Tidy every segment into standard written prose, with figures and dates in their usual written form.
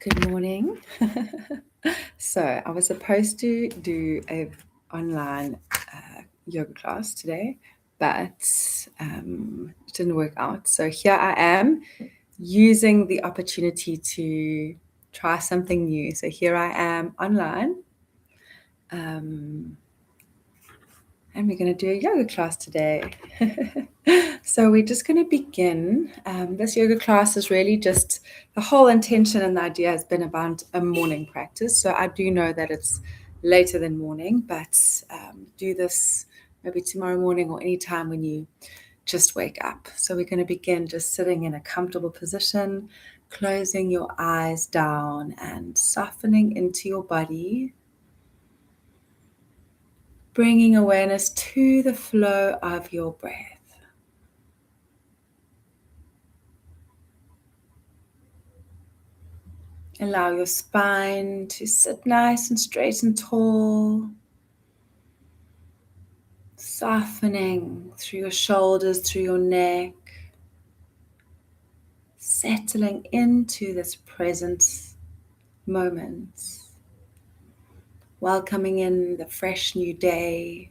Good morning. So I was supposed to do a online yoga class today, but it didn't work out. So here I am using the opportunity to try something new. So here I am online, and we're going to do a yoga class today. So we're just going to begin. This yoga class is really just the whole intention and the idea has been about a morning practice. So I do know that it's later than morning, but do this maybe tomorrow morning or any time when you just wake up. So we're going to begin just sitting in a comfortable position, closing your eyes down and softening into your body, bringing awareness to the flow of your breath. Allow your spine to sit nice and straight and tall, softening through your shoulders, through your neck, settling into this present moment, welcoming in the fresh new day.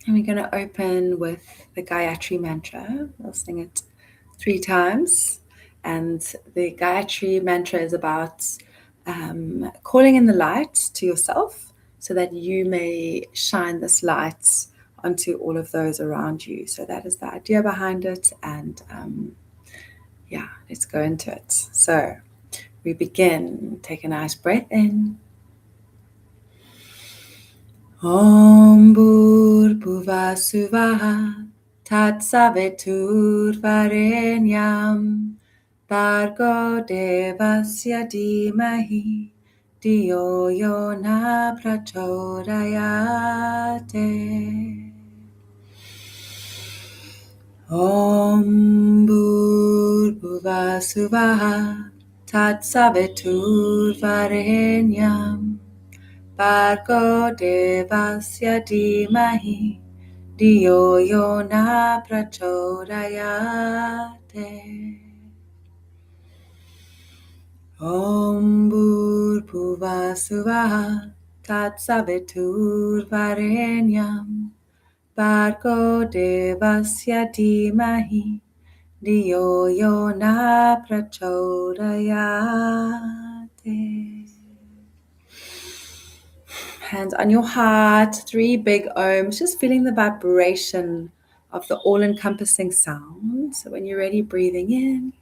And we're going to open with the Gayatri mantra. We'll sing it 3 times. And the Gayatri mantra is about calling in the light to yourself so that you may shine this light onto all of those around you. So that is the idea behind it. And let's go into it. So we begin. Take a nice breath in. Om Bhur Suvaha Tat Savitur Varenyam Bhargo Devasya Dhimahi Dio Yona Prachodayate. Om Bhur Suvaha Tat Savitur Varenyam Bhargo Devasya Dhimahi Dio Yona Prachodayate. Om Bhurbhuva Suvah Tat Savitur Varenyam Bhargo Devasya Dhimahi Dio Yona Prachodayate. Hands on your heart, 3 big ohms, just feeling the vibration of the all-encompassing sound. So when you're ready, breathing in.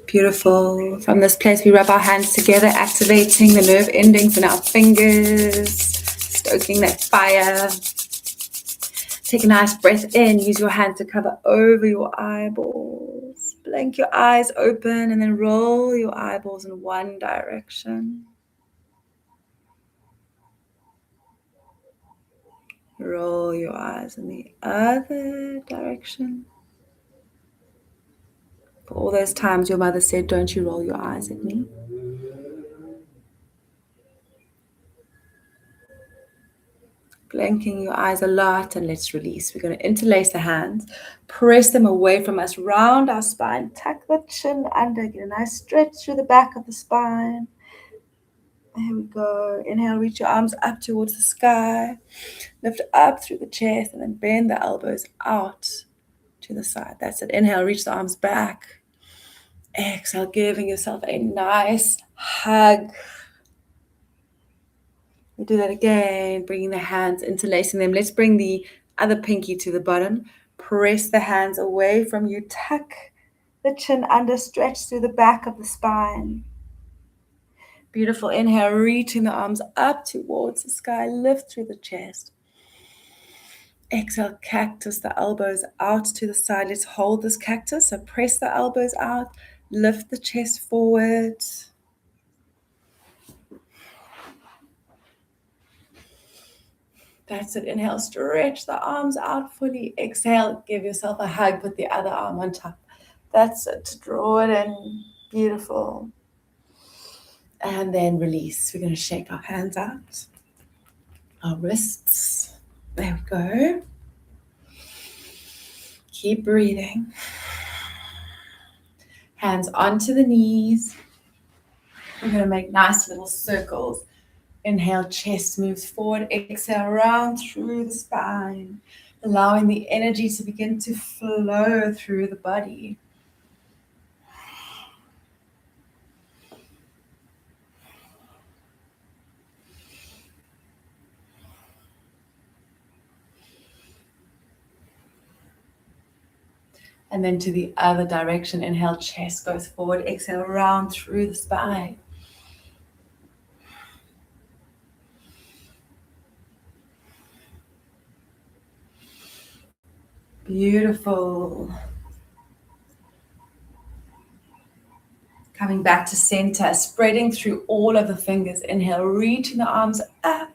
Beautiful. From this place, we rub our hands together, activating the nerve endings in our fingers, stoking that fire. Take a nice breath in. Use your hand to cover over your eyeballs. Blink your eyes open and then roll your eyeballs in one direction. Roll your eyes in the other direction. For all those times your mother said, "Don't you roll your eyes at me." Blinking your eyes a lot, and let's release. We're going to interlace the hands, press them away from us, round our spine, tuck the chin under, get a nice stretch through the back of the spine. There we go. Inhale, reach your arms up towards the sky, lift up through the chest, and then bend the elbows out to the side. That's it. Inhale, reach the arms back. Exhale, giving yourself a nice hug. We'll do that again, bringing the hands, interlacing them. Let's bring the other pinky to the bottom. Press the hands away from you. Tuck the chin under, stretch through the back of the spine. Beautiful. Inhale, reaching the arms up towards the sky, lift through the chest. Exhale, cactus, the elbows out to the side. Let's hold this cactus. So press the elbows out, lift the chest forward. That's it. Inhale, stretch the arms out fully. Exhale, give yourself a hug with the other arm on top. That's it. Draw it in. Beautiful. And then release. We're going to shake our hands out, our wrists. There we go. Keep breathing. Hands onto the knees. We're going to make nice little circles. Inhale, chest moves forward. Exhale, round through the spine, allowing the energy to begin to flow through the body. And then to the other direction. Inhale, chest goes forward. Exhale, round through the spine. Beautiful. Coming back to center, spreading through all of the fingers. Inhale, reaching the arms up,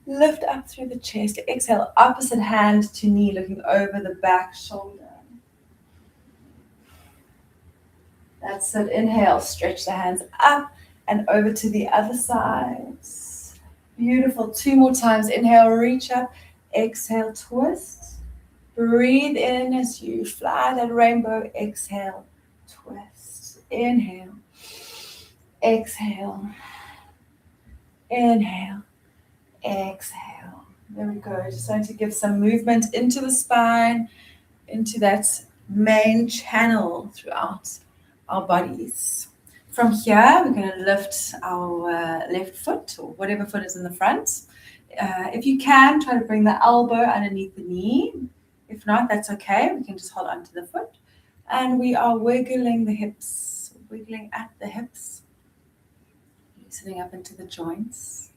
lift up through the chest. Exhale, opposite hand to knee, looking over the back shoulder. That's it. Inhale, stretch the hands up and over to the other side. Beautiful. 2 more times. Inhale, reach up. Exhale, twist. Breathe in as you fly that rainbow. Exhale, twist. Inhale. Exhale. Inhale. Exhale. There we go. Just going to give some movement into the spine, into that main channel throughout our bodies. From here, we're going to lift our left foot, or whatever foot is in the front. If you can, try to bring the elbow underneath the knee. If not, that's okay. We can just hold onto the foot. And we are wiggling the hips, wiggling at the hips, loosening up into the joints.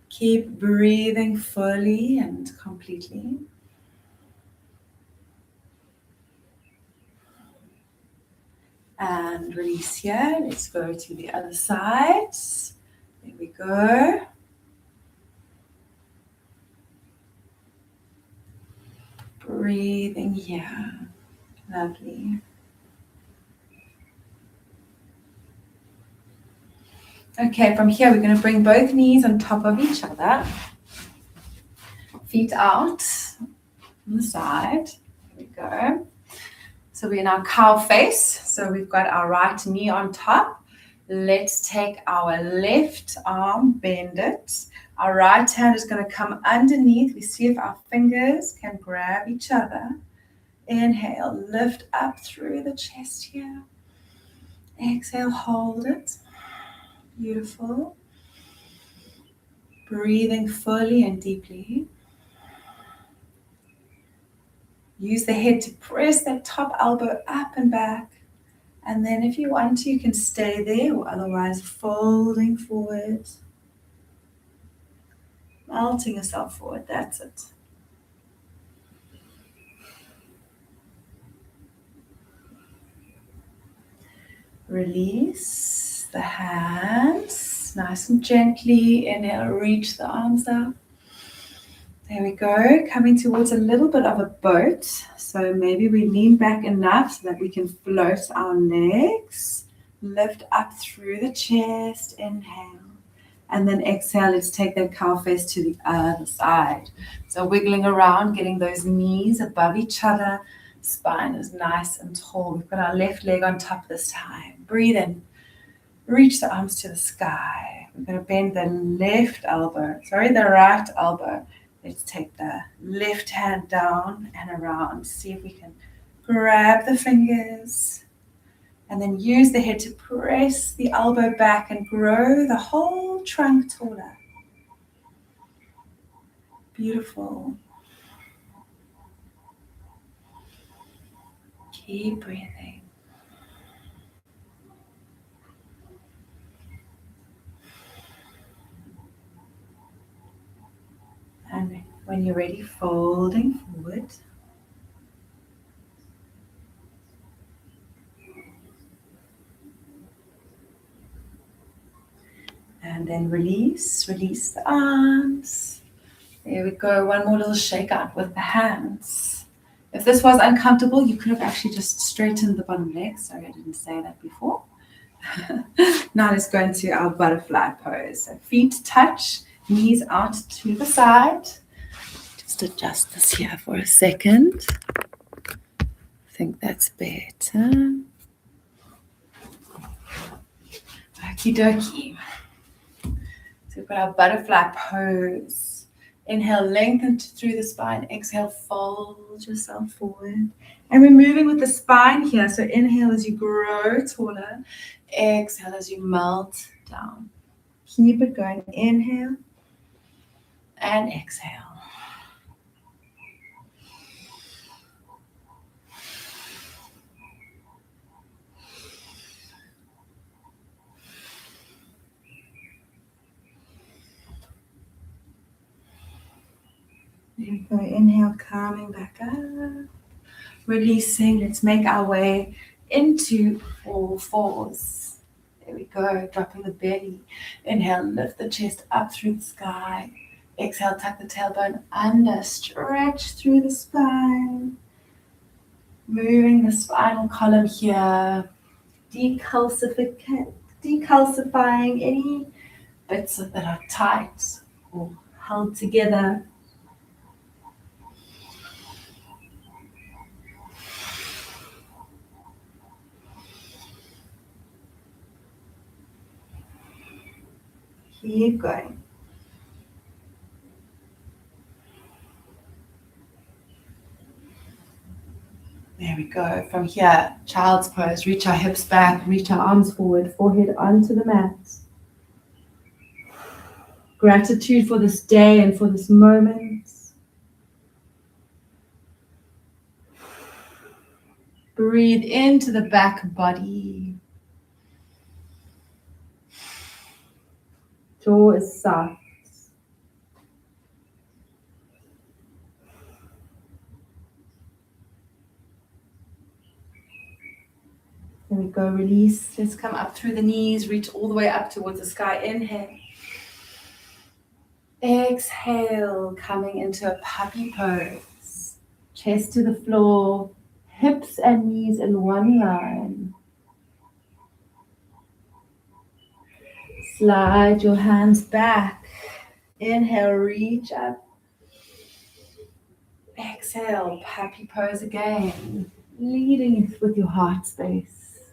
Keep breathing fully and completely. And release here. Let's go to the other side. There we go. Breathing here. Lovely. Okay, from here we're going to bring both knees on top of each other. Feet out on the side. There we go. So we're in our cow face. So we've got our right knee on top. Let's take our left arm, bend it. Our right hand is going to come underneath. We see if our fingers can grab each other. Inhale, lift up through the chest here. Exhale, hold it. Beautiful. Breathing fully and deeply. Use the head to press that top elbow up and back. And then if you want to, you can stay there, or otherwise folding forward. Melting yourself forward, that's it. Release the hands, nice and gently. Inhale, reach the arms up. There we go, coming towards a little bit of a boat. So maybe we lean back enough so that we can float our legs. Lift up through the chest, inhale. And then exhale, let's take that cow face to the other side. So wiggling around, getting those knees above each other. Spine is nice and tall. We've got our left leg on top this time. Breathe in. Reach the arms to the sky. We're going to bend the the right elbow. Let's take the left hand down and around. See if we can grab the fingers. And then use the head to press the elbow back and grow the whole trunk taller. Beautiful. Keep breathing. And when you're ready, folding forward. And then release the arms. There we go. One more little shake out with the hands. If this was uncomfortable, you could have actually just straightened the bottom leg. Sorry, I didn't say that before. Now let's go into our butterfly pose. So feet touch, knees out to the side. Just adjust this here for a second. I think that's better. Okie dokie. So we've got our butterfly pose. Inhale, lengthen through the spine. Exhale, fold yourself forward. And we're moving with the spine here. So inhale as you grow taller. Exhale as you melt down. Keep it going. Inhale and exhale. There we go. Inhale, coming back up. Releasing. Let's make our way into all fours. There we go. Dropping the belly. Inhale, lift the chest up through the sky. Exhale, tuck the tailbone under. Stretch through the spine. Moving the spinal column here. Decalcifying any bits that are tight or held together. Keep going. There we go. From here, child's pose. Reach our hips back, reach our arms forward, forehead onto the mat. Gratitude for this day and for this moment. Breathe into the back body. Jaw is soft. There we go, release. Let's come up through the knees, reach all the way up towards the sky. Inhale. Exhale, coming into a puppy pose. Chest to the floor, hips and knees in one line. Slide your hands back. Inhale, reach up. Exhale, puppy pose again. Leading with your heart space.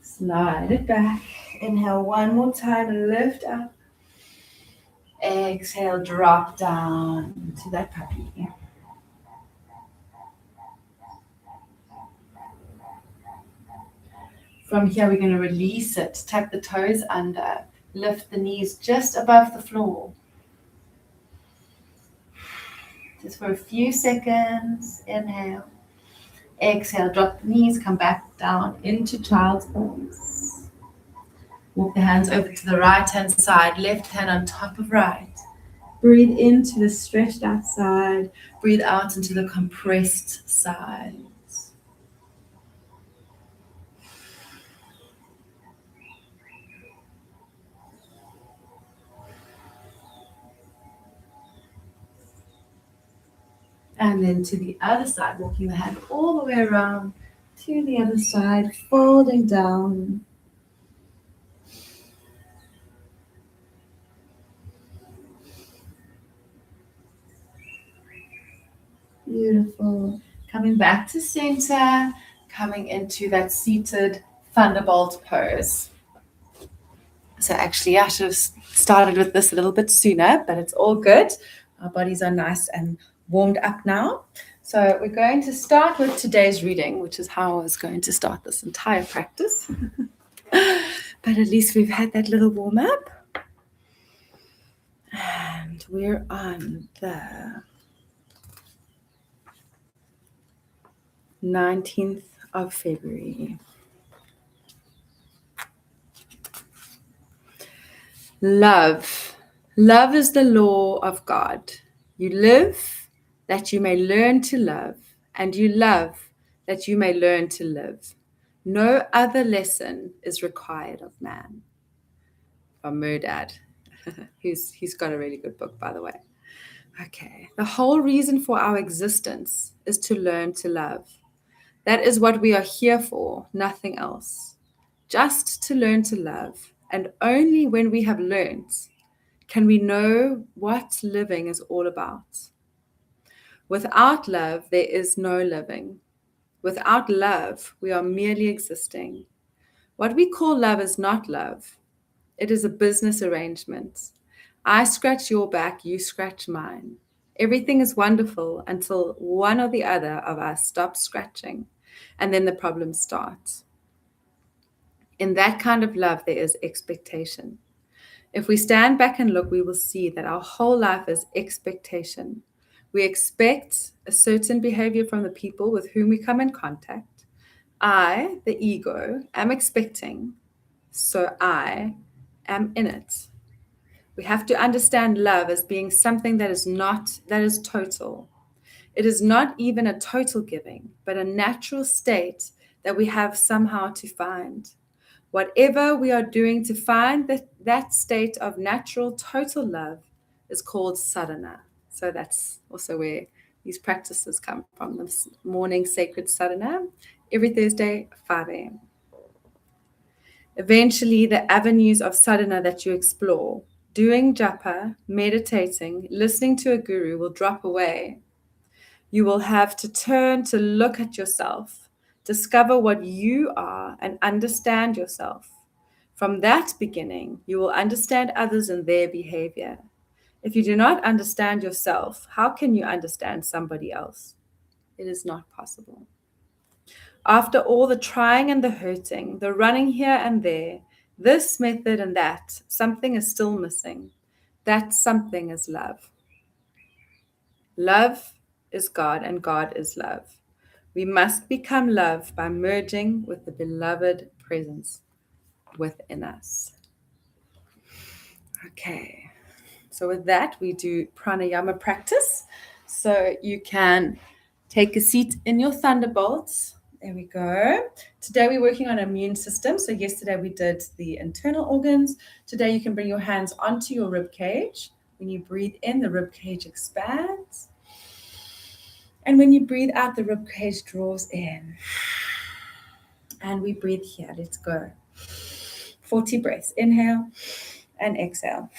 Slide it back. Inhale one more time, lift up. Exhale, drop down to that puppy. From here, we're going to release it. Tuck the toes under. Lift the knees just above the floor. Just for a few seconds. Inhale. Exhale, drop the knees, come back down into child's pose. Walk the hands over to the right hand side, left hand on top of right. Breathe into the stretched out side. Breathe out into the compressed side. And then to the other side, walking the hand all the way around to the other side, folding down. Beautiful. Coming back to center, coming into that seated thunderbolt pose. So actually, I should have started with this a little bit sooner, but it's all good. Our bodies are nice and warmed up now. So we're going to start with today's reading, which is how I was going to start this entire practice. But at least we've had that little warm up. And we're on the 19th of February. Love. Love is the law of God. You live that you may learn to love, and you love that you may learn to live. No other lesson is required of man. From Murdad. He's got a really good book, by the way. Okay. The whole reason for our existence is to learn to love. That is what we are here for, nothing else. Just to learn to love. And only when we have learned can we know what living is all about. Without love, there is no living. Without love, we are merely existing. What we call love is not love. It is a business arrangement. I scratch your back, you scratch mine. Everything is wonderful until one or the other of us stops scratching, and then the problems start. In that kind of love, there is expectation. If we stand back and look, we will see that our whole life is expectation. We expect a certain behavior from the people with whom we come in contact. I, the ego, am expecting, so I am in it. We have to understand love as being something that is total. It is not even a total giving, but a natural state that we have somehow to find. Whatever we are doing to find that state of natural total love is called sadhana. So that's also where these practices come from. This morning sacred sadhana, every Thursday, 5 a.m. Eventually, the avenues of sadhana that you explore, doing japa, meditating, listening to a guru will drop away. You will have to turn to look at yourself, discover what you are, and understand yourself. From that beginning, you will understand others and their behavior. If you do not understand yourself, how can you understand somebody else? It is not possible. After all the trying and the hurting, the running here and there, this method and that, something is still missing. That something is love. Love is God and God is love. We must become love by merging with the beloved presence within us. Okay, so with that, we do pranayama practice. So you can take a seat in your thunderbolts. There we go. Today we're working on immune system. So yesterday we did the internal organs. Today you can bring your hands onto your rib cage. When you breathe in, the rib cage expands. And when you breathe out, the rib cage draws in. And we breathe here. Let's go. 40 breaths. Inhale and exhale.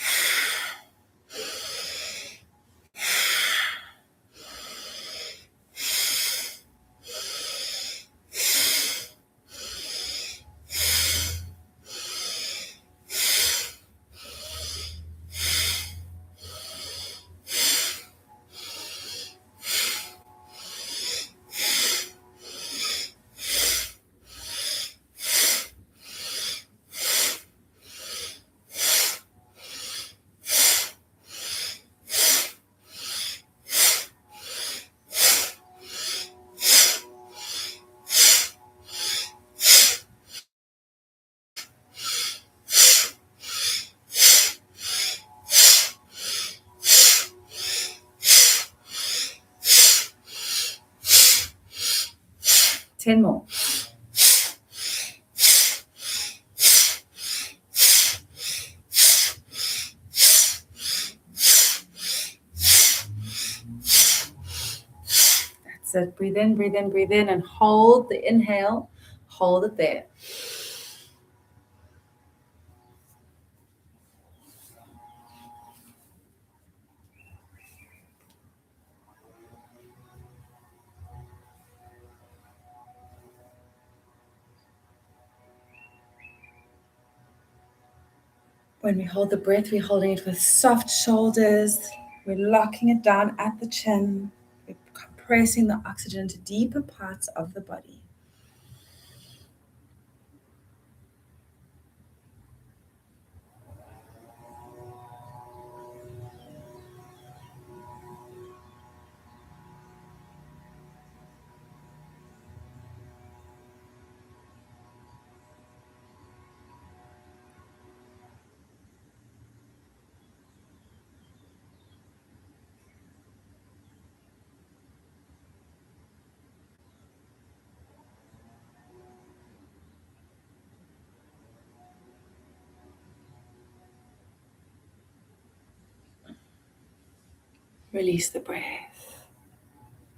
Ten more. That's it. Breathe in, breathe in, breathe in, and hold the inhale. Hold it there. When we hold the breath, we're holding it with soft shoulders. We're locking it down at the chin. We're compressing the oxygen to deeper parts of the body. Release the breath.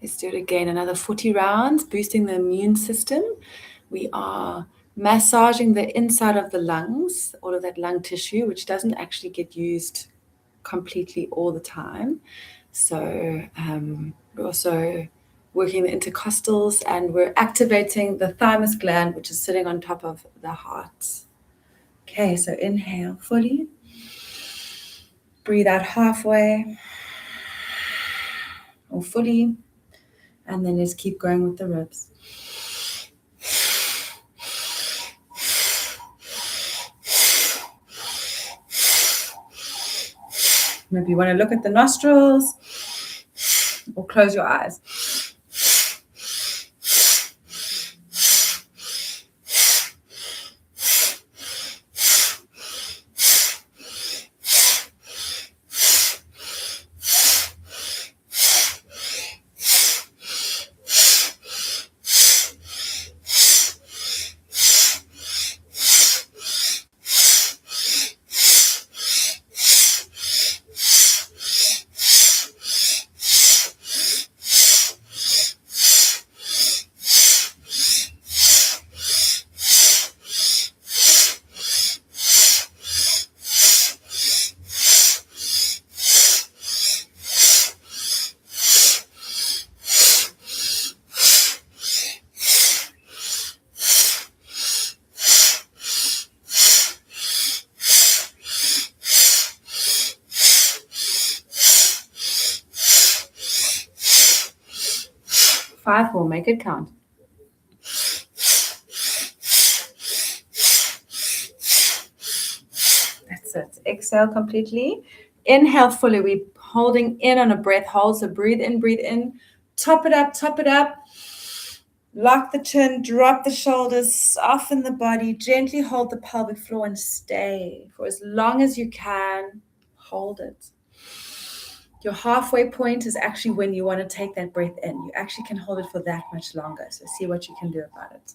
Let's do it again. Another 40 rounds, boosting the immune system. We are massaging the inside of the lungs, all of that lung tissue, which doesn't actually get used completely all the time. So we're also working the intercostals, and we're activating the thymus gland, which is sitting on top of the heart. Okay, so inhale fully. Breathe out halfway or fully. And then let's keep going with the ribs. Maybe you want to look at the nostrils or close your eyes. Five more, make it count. That's it. Exhale completely. Inhale fully. We're holding in on a breath hold. So breathe in, breathe in. Top it up, top it up. Lock the chin, drop the shoulders, soften the body, gently hold the pelvic floor and stay for as long as you can. Hold it. Your halfway point is actually when you want to take that breath in. You actually can hold it for that much longer. So see what you can do about it.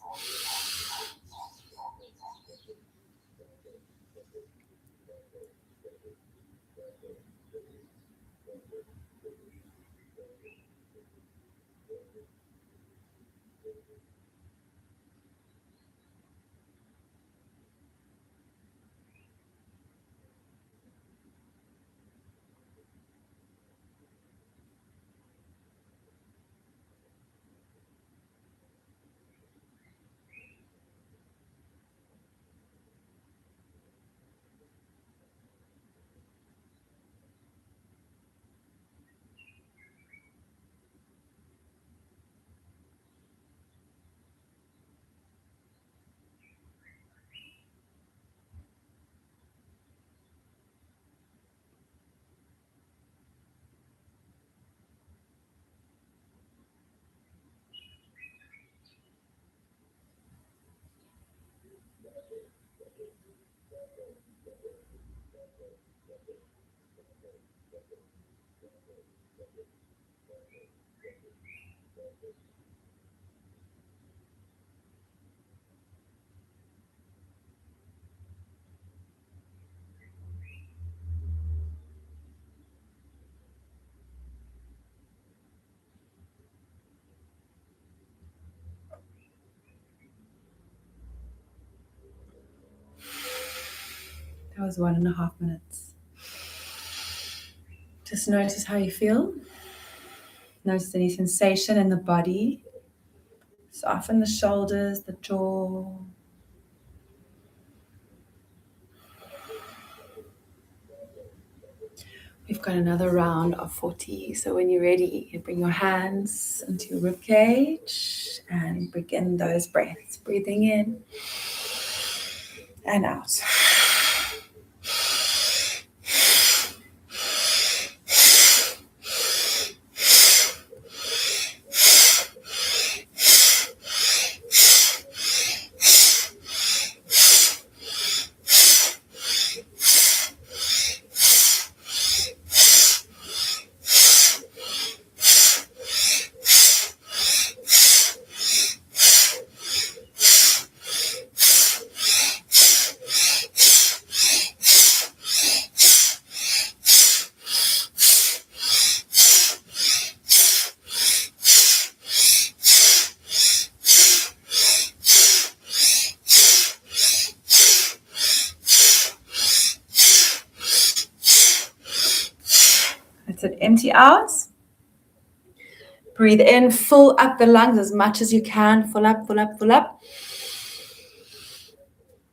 That was 1.5 minutes. Just notice how you feel. Notice any sensation in the body. Soften the shoulders, the jaw. We've got another round of 40. So when you're ready, you bring your hands into your rib cage and begin those breaths. Breathing in and out. That's it. Empty out. Breathe in, fill up the lungs as much as you can. Fill up, fill up, fill up.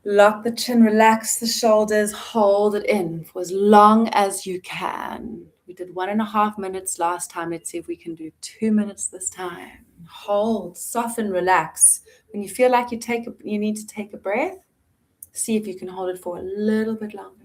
Lock the chin, relax the shoulders, hold it in for as long as you can. We did 1.5 minutes last time. Let's see if we can do 2 minutes this time. Hold, soften, relax. When you feel like you need to take a breath, see if you can hold it for a little bit longer.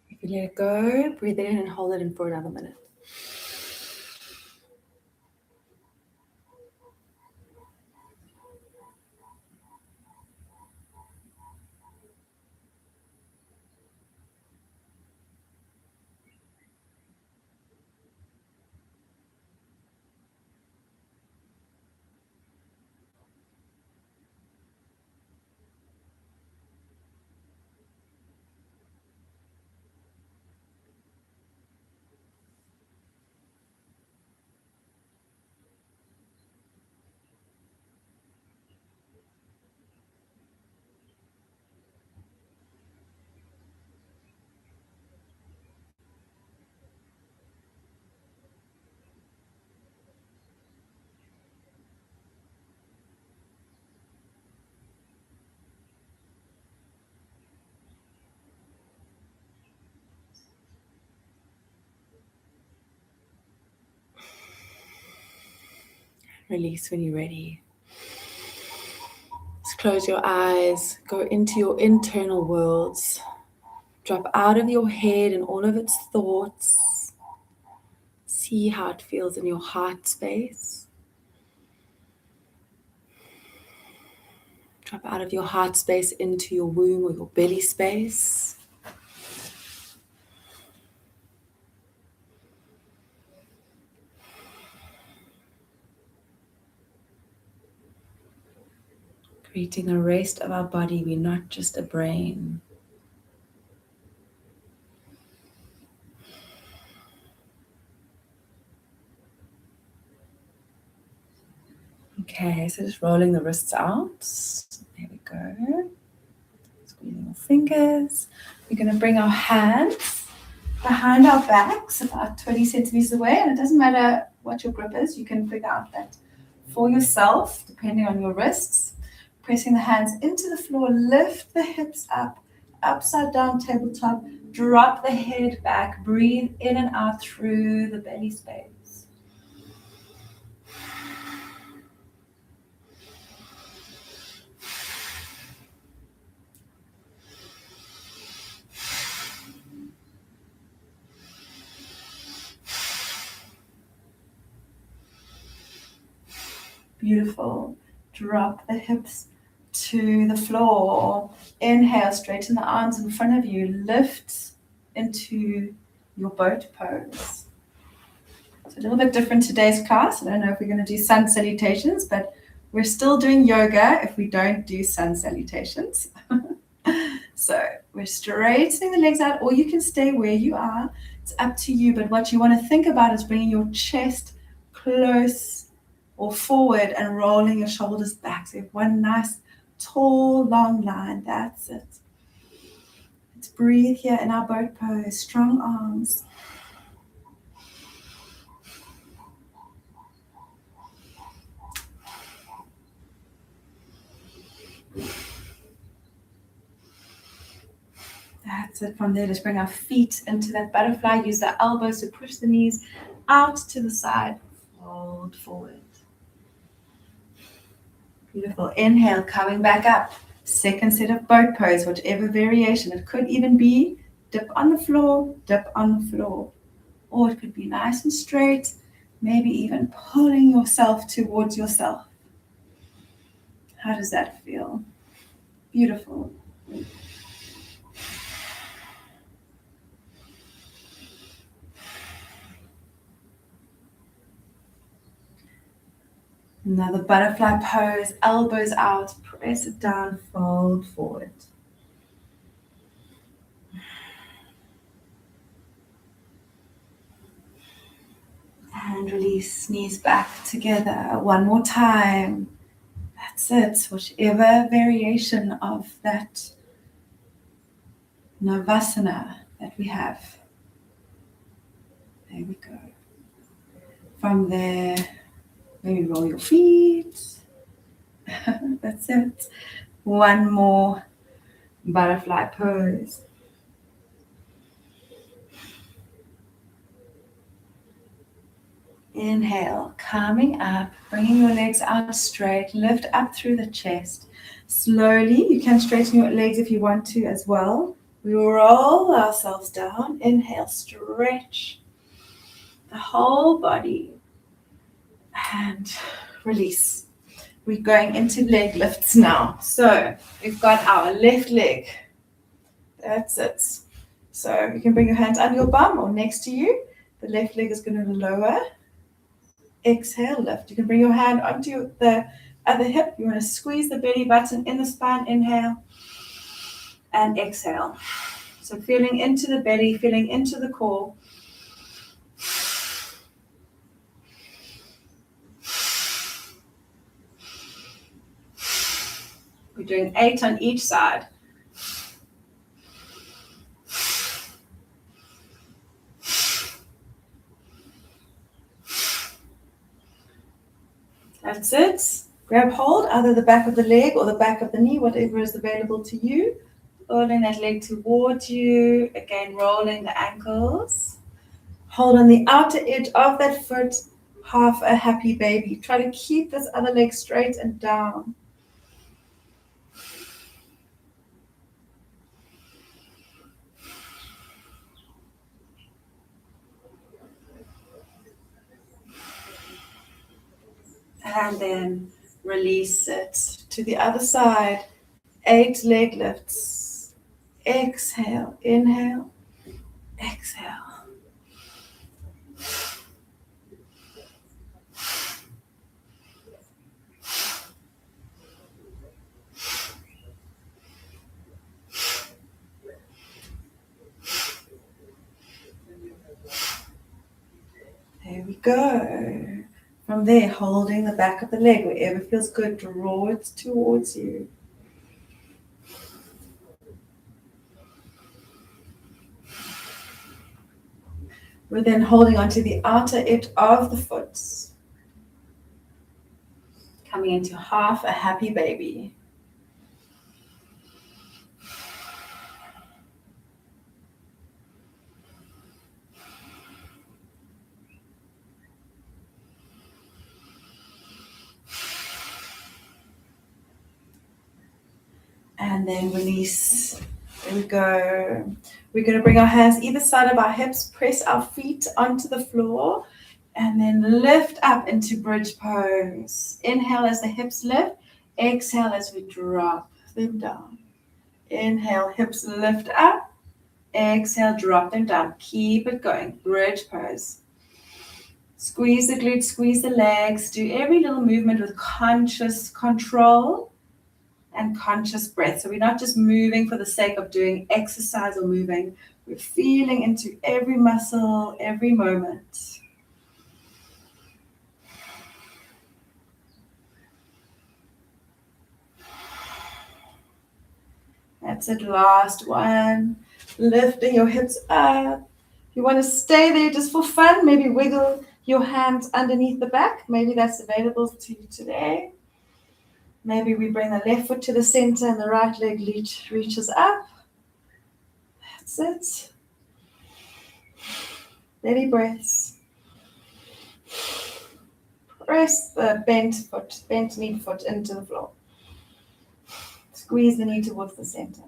If you let it go, breathe it in and hold it in for another minute. Release when you're ready. Just close your eyes, go into your internal worlds. Drop out of your head and all of its thoughts. See how it feels in your heart space. Drop out of your heart space into your womb or your belly space. Creating a rest of our body. We're not just a brain. Okay, so just rolling the wrists out. There we go. Squeezing your fingers. We're going to bring our hands behind our backs about 20 centimeters away. And it doesn't matter what your grip is. You can figure out that for yourself, depending on your wrists. Pressing the hands into the floor. Lift the hips up. Upside down tabletop. Drop the head back. Breathe in and out through the belly space. Beautiful. Drop the hips to the floor. Inhale, straighten the arms in front of you. Lift into your boat pose. It's a little bit different today's class. I don't know if we're going to do sun salutations, but we're still doing yoga if we don't do sun salutations. So we're straightening the legs out, or you can stay where you are. It's up to you, but what you want to think about is bringing your chest close or forward and rolling your shoulders back. So you have one nice tall, long line. That's it. Let's breathe here in our boat pose. Strong arms. That's it. From there, let's bring our feet into that butterfly. Use the elbows to push the knees out to the side. Fold forward. Beautiful. Inhale, coming back up. Second set of boat pose, whichever variation. It could even be dip on the floor, dip on the floor. Or it could be nice and straight, maybe even pulling yourself towards yourself. How does that feel? Beautiful. Another butterfly pose, elbows out, press it down, fold forward. And release, knees back together. One more time. That's it. Whichever variation of that Navasana that we have. There we go. From there, maybe roll your feet. That's it. One more butterfly pose. Inhale, coming up, bringing your legs out straight, lift up through the chest. Slowly, you can straighten your legs if you want to as well. We roll ourselves down. Inhale, stretch the whole body. And release. We're going into leg lifts now. So we've got our left leg. That's it. So you can bring your hands under your bum or next to you. The left leg is going to lower. Exhale, lift. You can bring your hand onto the other hip. You want to squeeze the belly button in the spine. Inhale and exhale. So feeling into the belly, feeling into the core. We're doing 8 on each side. That's it. Grab hold, either the back of the leg or the back of the knee, whatever is available to you. Rolling that leg towards you. Again, rolling the ankles. Hold on the outer edge of that foot, half a happy baby. Try to keep this other leg straight and down. And then release it to the other side. 8 leg lifts. Exhale, inhale, exhale. There we go. From there, holding the back of the leg, wherever feels good, draw it towards you. We're then holding onto the outer edge of the foot. Coming into half a happy baby. And then release. There we go. We're going to bring our hands either side of our hips, press our feet onto the floor, and then lift up into bridge pose. Inhale as the hips lift. Exhale as we drop them down. Inhale, hips lift up. Exhale, drop them down. Keep it going. Bridge pose. Squeeze the glutes, squeeze the legs. Do every little movement with conscious control and conscious breath. So we're not just moving for the sake of doing exercise or moving. We're feeling into every muscle, every moment. That's it, last one. Lifting your hips up. If you want to stay there just for fun, maybe wiggle your hands underneath the back. Maybe that's available to you today. Maybe we bring the left foot to the center and the right leg reaches up. That's it. Steady breaths. Press the bent knee foot into the floor. Squeeze the knee towards the center.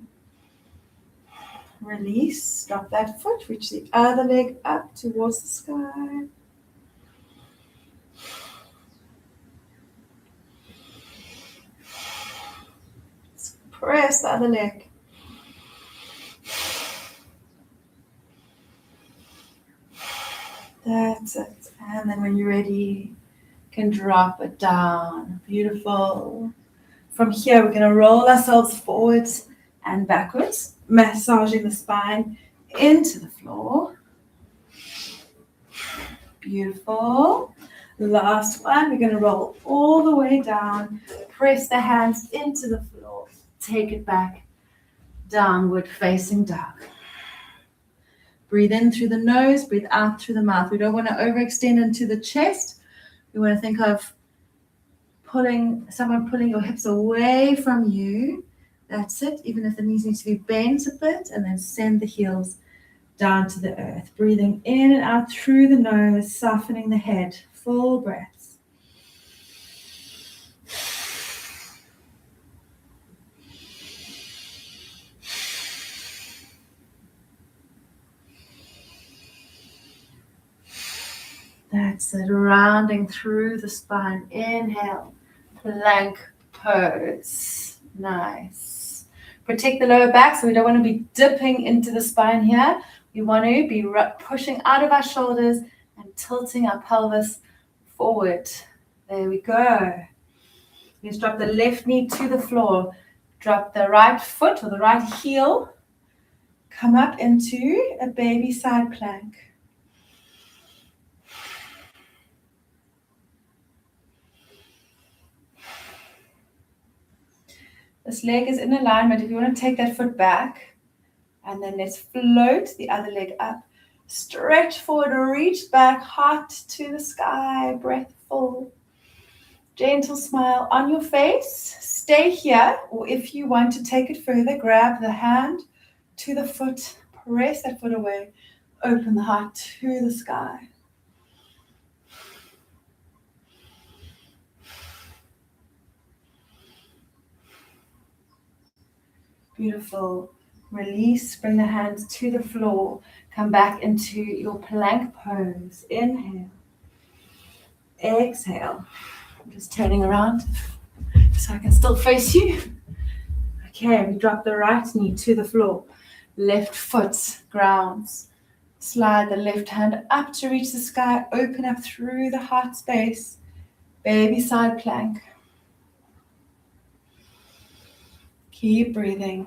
Release, drop that foot, reach the other leg up towards the sky. Press the other leg. That's it. And then when you're ready, you can drop it down. Beautiful. From here, we're going to roll ourselves forwards and backwards, massaging the spine into the floor. Beautiful. Last one, we're going to roll all the way down, press the hands into the floor, take it back, downward facing dog. Breathe in through the nose, breathe out through the mouth. We don't want to overextend into the chest. We want to think of someone pulling your hips away from you. That's it. Even if the knees need to be bent a bit, and then send the heels down to the earth. Breathing in and out through the nose, softening the head. Full breaths. That's it. Rounding through the spine. Inhale. Plank pose. Nice. Protect the lower back, so we don't want to be dipping into the spine here. We want to be pushing out of our shoulders and tilting our pelvis forward. There we go. Let's drop the left knee to the floor. Drop the right foot or the right heel. Come up into a baby side plank. This leg is in alignment. If you want to take that foot back, and then let's float the other leg up. Stretch forward, reach back, heart to the sky, breath full. Gentle smile on your face. Stay here, or if you want to take it further, grab the hand to the foot, press that foot away, open the heart to the sky. Beautiful. Release, bring the hands to the floor. Come back into your plank pose. Inhale. Exhale. I'm just turning around so I can still face you. Okay, we drop the right knee to the floor. Left foot grounds. Slide the left hand up to reach the sky. Open up through the heart space. Baby side plank. Keep breathing.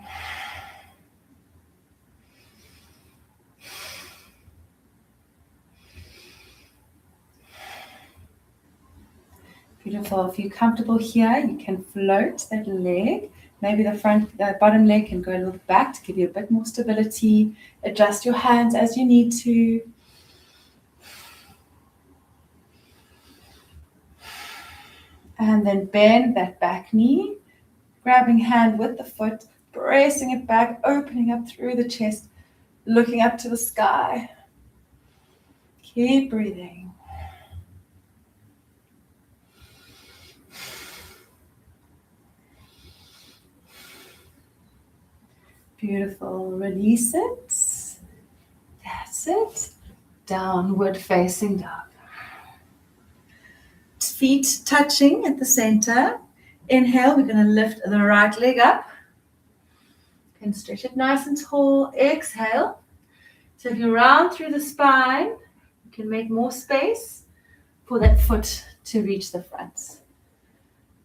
Beautiful. If you're comfortable here, you can float that leg. Maybe the bottom leg can go a little back to give you a bit more stability. Adjust your hands as you need to. And then bend that back knee. Grabbing hand with the foot, pressing it back, opening up through the chest, looking up to the sky. Keep breathing. Beautiful. Release it. That's it. Downward facing dog. Feet touching at the center. Inhale, we're going to lift the right leg up. You can stretch it nice and tall. Exhale. So if you round through the spine, you can make more space for that foot to reach the front.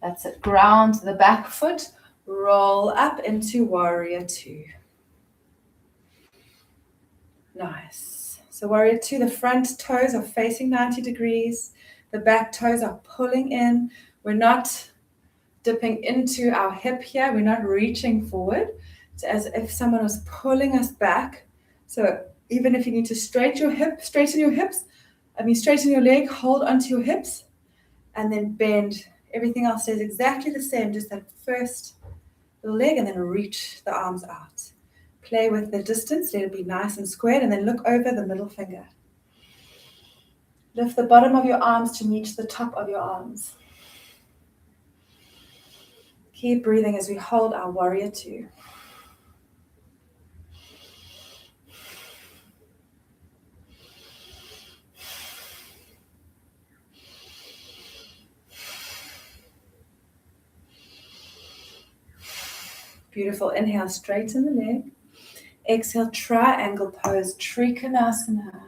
That's it. Ground the back foot. Roll up into warrior two. Nice. So warrior two, the front toes are facing 90 degrees. The back toes are pulling in. We're not dipping into our hip here. We're not reaching forward. It's as if someone was pulling us back. So even if you need to straighten your hips, straighten your leg, hold onto your hips, and then bend. Everything else stays exactly the same, just that first little leg, and then reach the arms out. Play with the distance, let it be nice and squared, and then look over the middle finger. Lift the bottom of your arms to meet the top of your arms. Keep breathing as we hold our warrior two. Beautiful. Inhale, straighten the leg. Exhale, triangle pose, Trikonasana.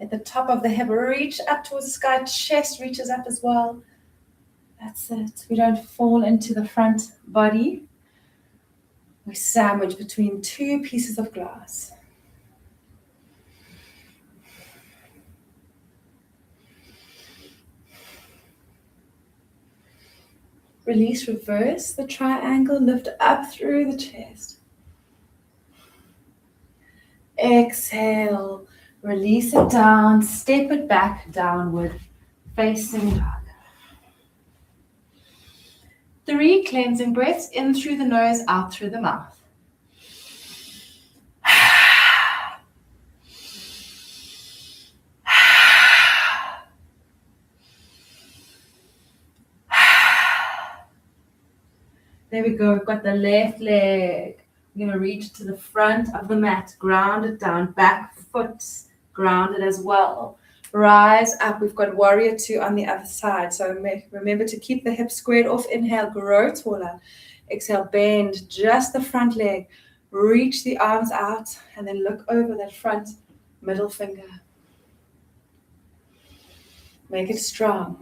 At the top of the hip, reach up towards the sky. Chest reaches up as well. That's it. We don't fall into the front body. We sandwich between two pieces of glass. Release, reverse the triangle, lift up through the chest. Exhale, release it down, step it back, downward, facing dog. 3 cleansing breaths, in through the nose, out through the mouth. There we go, we've got the left leg. We're going to reach to the front of the mat, ground it down, back foot grounded as well. Rise up, we've got warrior two on the other side. So remember to keep the hips squared off. Inhale, grow taller. Exhale, bend just the front leg. Reach the arms out and then look over that front middle finger. Make it strong.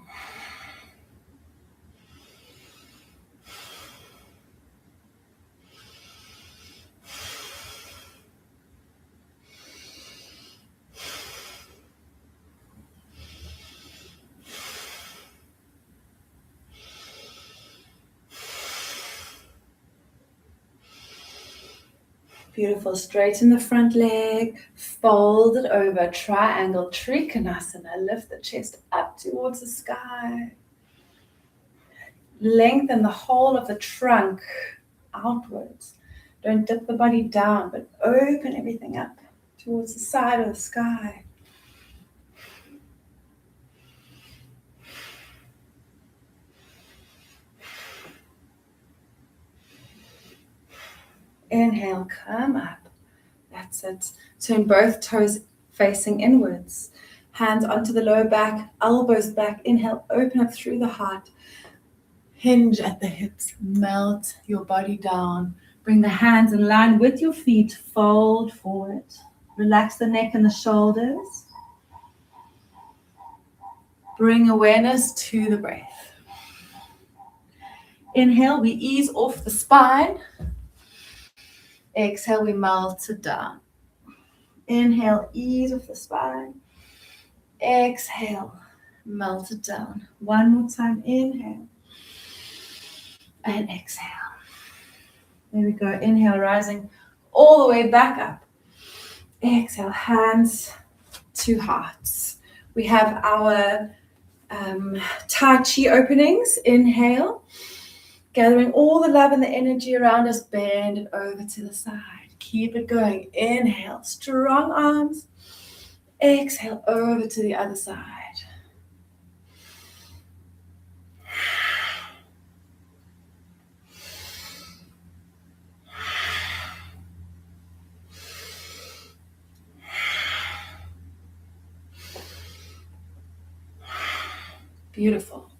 Beautiful. Straighten the front leg, fold it over, triangle, Trikonasana. Lift the chest up towards the sky. Lengthen the whole of the trunk outwards. Don't dip the body down, but open everything up towards the side of the sky. Inhale, come up. That's it. Turn both toes facing inwards. Hands onto the lower back, elbows back. Inhale, open up through the heart. Hinge at the hips. Melt your body down. Bring the hands in line with your feet. Fold forward. Relax the neck and the shoulders. Bring awareness to the breath. Inhale, we ease off the spine. Exhale, we melt it down. Inhale, ease off the spine. Exhale, melt it down. One more time, inhale. And exhale. There we go. Inhale, rising all the way back up. Exhale, hands to hearts. We have our Tai Chi openings. Inhale. Gathering all the love and the energy around us, bend it over to the side. Keep it going. Inhale, strong arms. Exhale, over to the other side. Beautiful.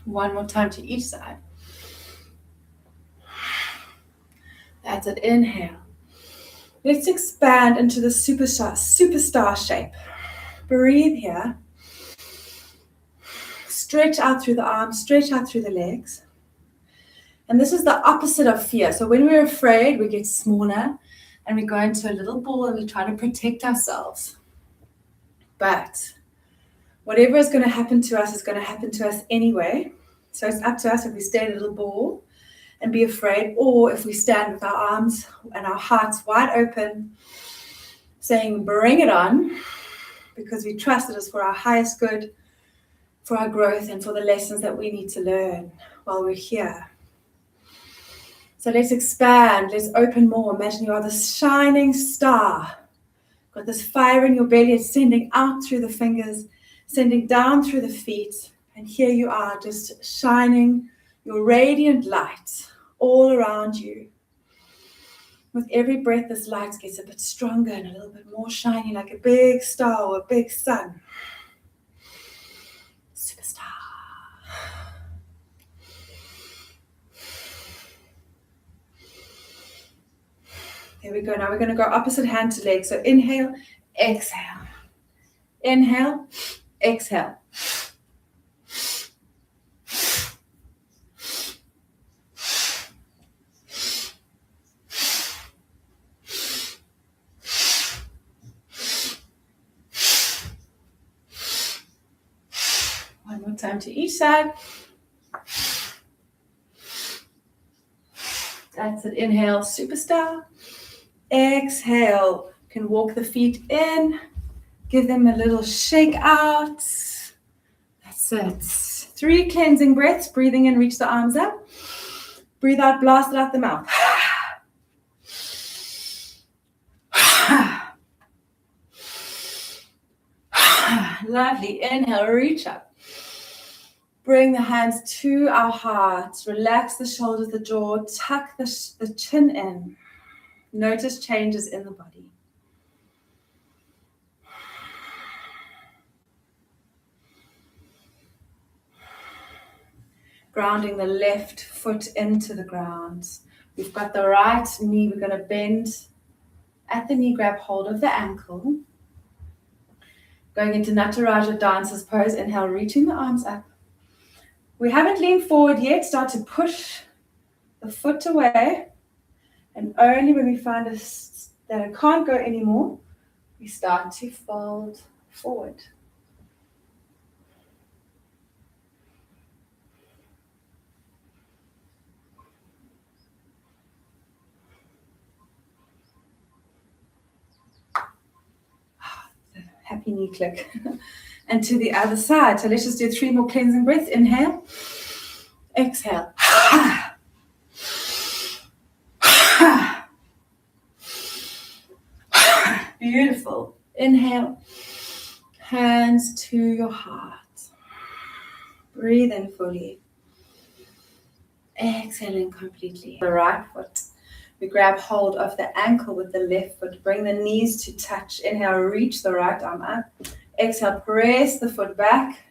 One more time to each side. That's it. Inhale. Let's expand into the superstar shape. Breathe here. Stretch out through the arms, stretch out through the legs. And this is the opposite of fear. So when we're afraid, we get smaller and we go into a little ball and we try to protect ourselves. But whatever is going to happen to us is going to happen to us anyway. So it's up to us if we stay a little ball and be afraid, or if we stand with our arms and our hearts wide open, saying, bring it on, because we trust it is for our highest good, for our growth, and for the lessons that we need to learn while we're here. So let's expand, let's open more. Imagine you are this shining star. Got this fire in your belly, it's sending out through the fingers, sending down through the feet. And here you are, just shining your radiant light all around you. With every breath, this light gets a bit stronger and a little bit more shiny, like a big star or a big sun. Superstar. There we go. Now we're going to go opposite hand to leg. So inhale, exhale. Inhale, exhale. One more time to each side. That's it. Inhale, superstar. Exhale. You can walk the feet in. Give them a little shake out. That's it. 3 cleansing breaths. Breathing in, reach the arms up. Breathe out, blast it out the mouth. Lovely. Inhale, reach up. Bring the hands to our hearts. Relax the shoulders, the jaw. Tuck the chin in. Notice changes in the body. Grounding the left foot into the ground. We've got the right knee. We're going to bend at the knee, grab hold of the ankle. Going into Nataraja Dancer's pose. Inhale, reaching the arms up. We haven't leaned forward yet. Start to push the foot away. And only when we find that it can't go anymore, we start to fold forward. Happy knee click. And to the other side. So let's just do 3 more cleansing breaths. Inhale. Exhale. Beautiful. Inhale. Hands to your heart. Breathe in fully. Exhaling completely. The right foot. We grab hold of the ankle with the left foot. Bring the knees to touch. Inhale, reach the right arm up. Exhale, press the foot back.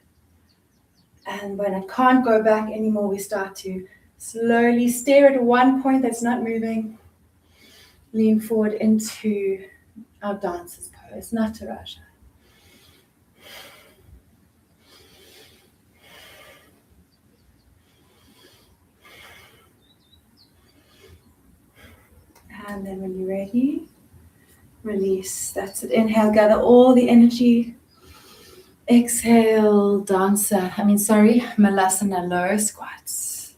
And when it can't go back anymore, we start to slowly stare at one point that's not moving. Lean forward into our dancer's pose, Nataraja. And then when you're ready, release. That's it. Inhale, gather all the energy. Exhale, Malasana low squats.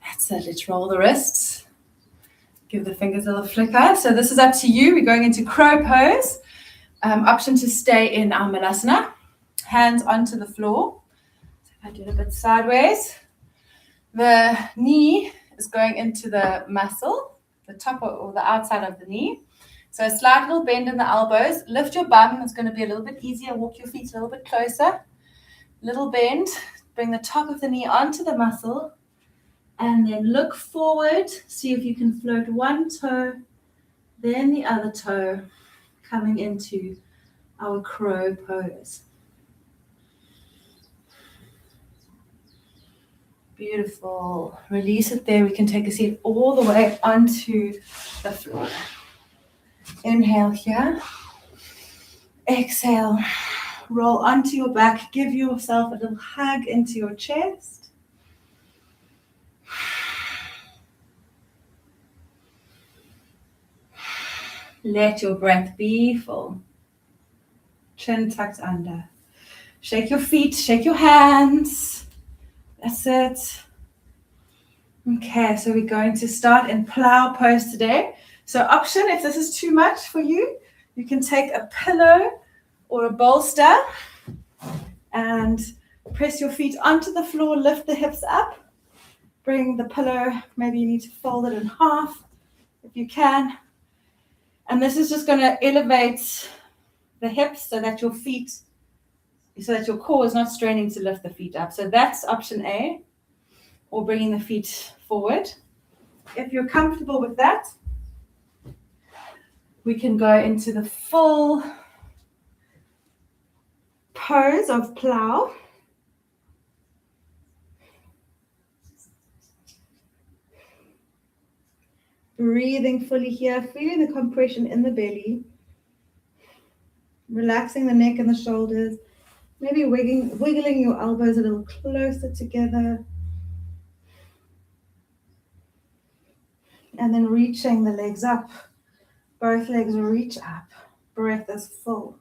That's it. Let's roll the wrists. Give the fingers a little flicker. So this is up to you. We're going into crow pose. Option to stay in our Malasana. Hands onto the floor. So if I do it a bit sideways, the knee is going into the muscle, the top or the outside of the knee. So a slight little bend in the elbows. Lift your bum. It's going to be a little bit easier. Walk your feet a little bit closer. Little bend. Bring the top of the knee onto the muscle. And then look forward. See if you can float one toe, then the other toe, coming into our crow pose. Beautiful. Release it there. We can take a seat all the way onto the floor. Inhale here. Exhale. Roll onto your back. Give yourself a little hug into your chest. Let your breath be full. Chin tucked under. Shake your feet, shake your hands. That's it. Okay, so we're going to start in plow pose today. So option, if this is too much for you, you can take a pillow or a bolster and press your feet onto the floor, lift the hips up, bring the pillow, maybe you need to fold it in half if you can. And this is just going to elevate the hips so that your core is not straining to lift the feet up. So that's option A, or bringing the feet forward. If you're comfortable with that, we can go into the full pose of plow. Breathing fully here, feeling the compression in the belly, relaxing the neck and the shoulders, maybe wiggling your elbows a little closer together, and then reaching the legs up. Both legs reach up. Breath is full.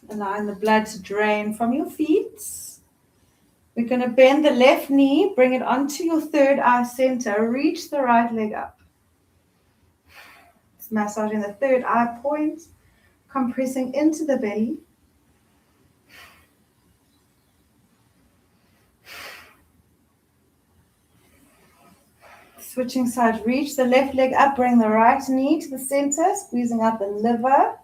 Allowing the blood to drain from your feet. We're going to bend the left knee, bring it onto your third eye center, reach the right leg up. It's massaging the third eye point, compressing into the belly. Switching sides, reach the left leg up, bring the right knee to the center, squeezing out the liver.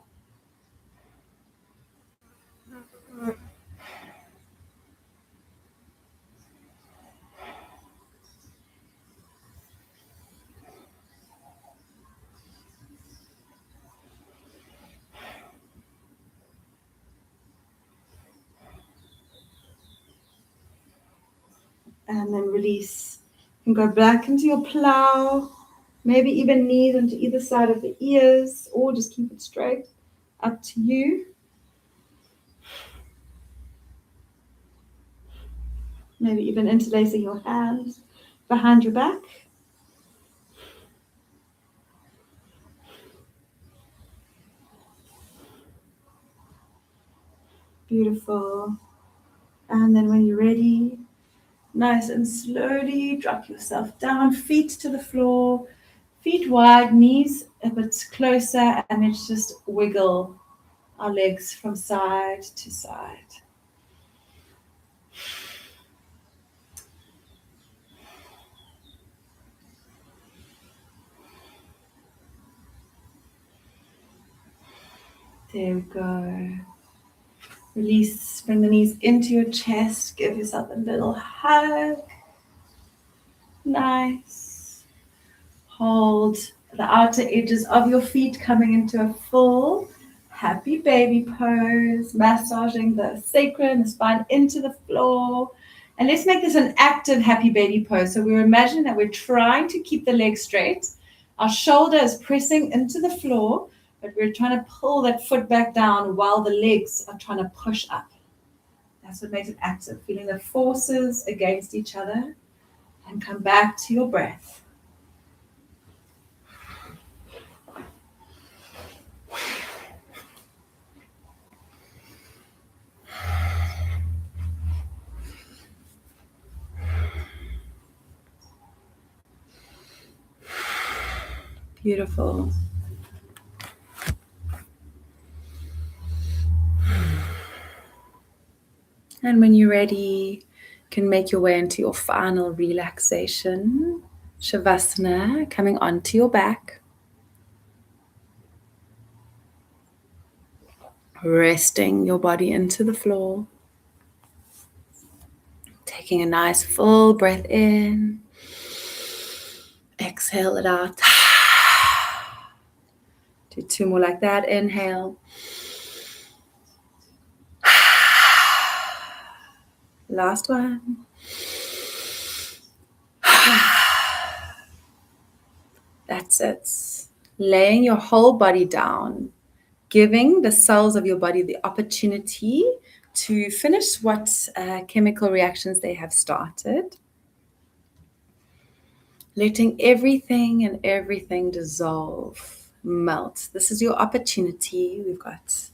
And then release. You can go back into your plow, maybe even knees onto either side of the ears, or just keep it straight. Up to you. Maybe even interlacing your hands behind your back. Beautiful. And then when you're ready, nice and slowly drop yourself down, feet to the floor, feet wide, knees a bit closer, and let's just wiggle our legs from side to side. There we go. Release, bring the knees into your chest, give yourself a little hug. Nice. Hold the outer edges of your feet coming into a full happy baby pose, massaging the sacrum, the spine into the floor. And let's make this an active happy baby pose. So we're imagining that we're trying to keep the legs straight. Our shoulder is pressing into the floor, but we're trying to pull that foot back down while the legs are trying to push up. That's what makes it active, feeling the forces against each other, and come back to your breath. Beautiful. And when you're ready, you can make your way into your final relaxation, Shavasana, coming onto your back. Resting your body into the floor. Taking a nice full breath in. Exhale it out. Do two more like that. Inhale. Last one. That's it. Laying your whole body down, giving the cells of your body the opportunity to finish what chemical reactions they have started. Letting everything dissolve, melt. This is your opportunity. We've got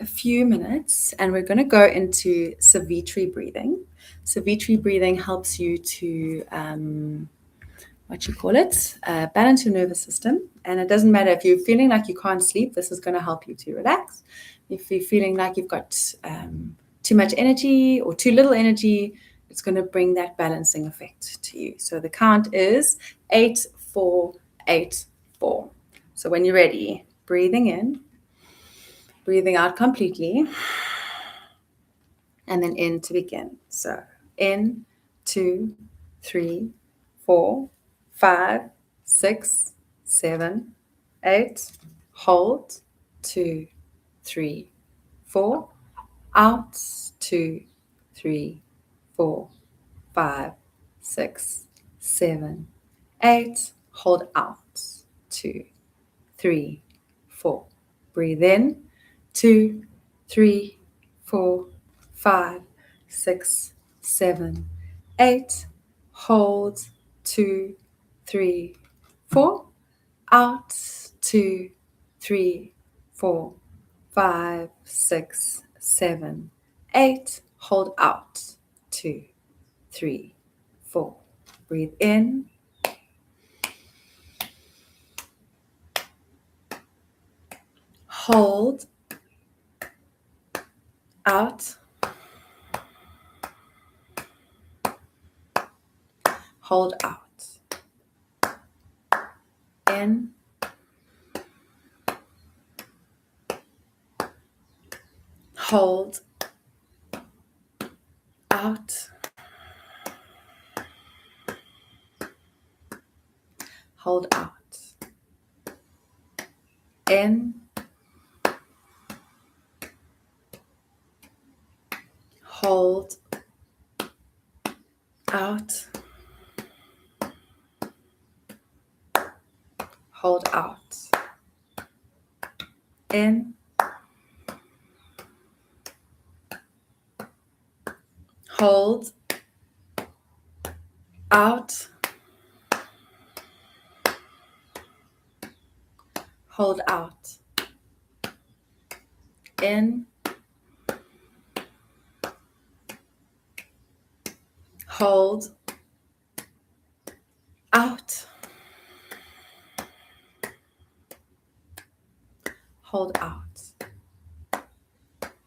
a few minutes and we're going to go into Savitri breathing. Savitri breathing helps you to balance your nervous system. And it doesn't matter if you're feeling like you can't sleep, this is going to help you to relax. If you're feeling like you've got too much energy or too little energy, it's going to bring that balancing effect to you. So the count is 8, 4, 8, 4. So when you're ready, breathing in, breathing out completely, and then in to begin. So in, 2, 3, 4, 5, 6, 7, 8. Hold, 2, 3, 4. Out, 2, 3, 4, 5, 6, 7, 8. Hold out, 2, 3, 4. Breathe in, 2, 3, 4, 5, 6, 7, 8. Hold, 2, 3, 4. Out, 2, 3, 4, 5, 6, 7, 8. Hold out, 2, 3, 4. Breathe in. Hold out. Hold out. In. Hold out. Hold out. In. Hold out. Hold out. In. Hold out. Hold out. In. Hold out. Hold out.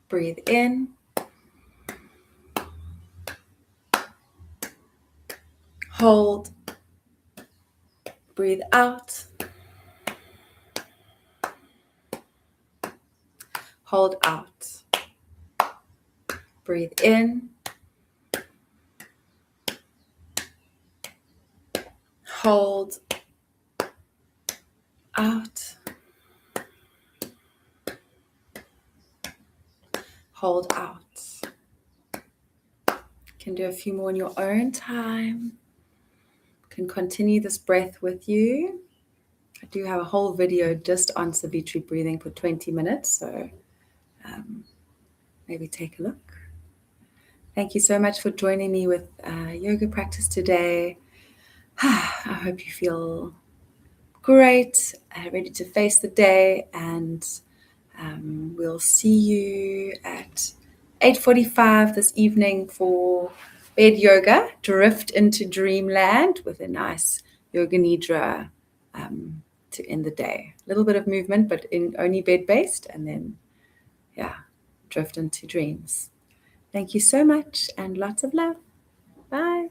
Breathe in. Hold. Breathe out. Hold out. Breathe in. Hold out. Hold out. You can do a few more in your own time. You can continue this breath with you. I do have a whole video just on Savitri breathing for 20 minutes, so maybe take a look. Thank you so much for joining me with yoga practice today. I hope you feel great, ready to face the day, and we'll see you at 8:45 this evening for bed yoga. Drift into dreamland with a nice yoga nidra to end the day. A little bit of movement, but only bed-based, and then, drift into dreams. Thank you so much, and lots of love. Bye.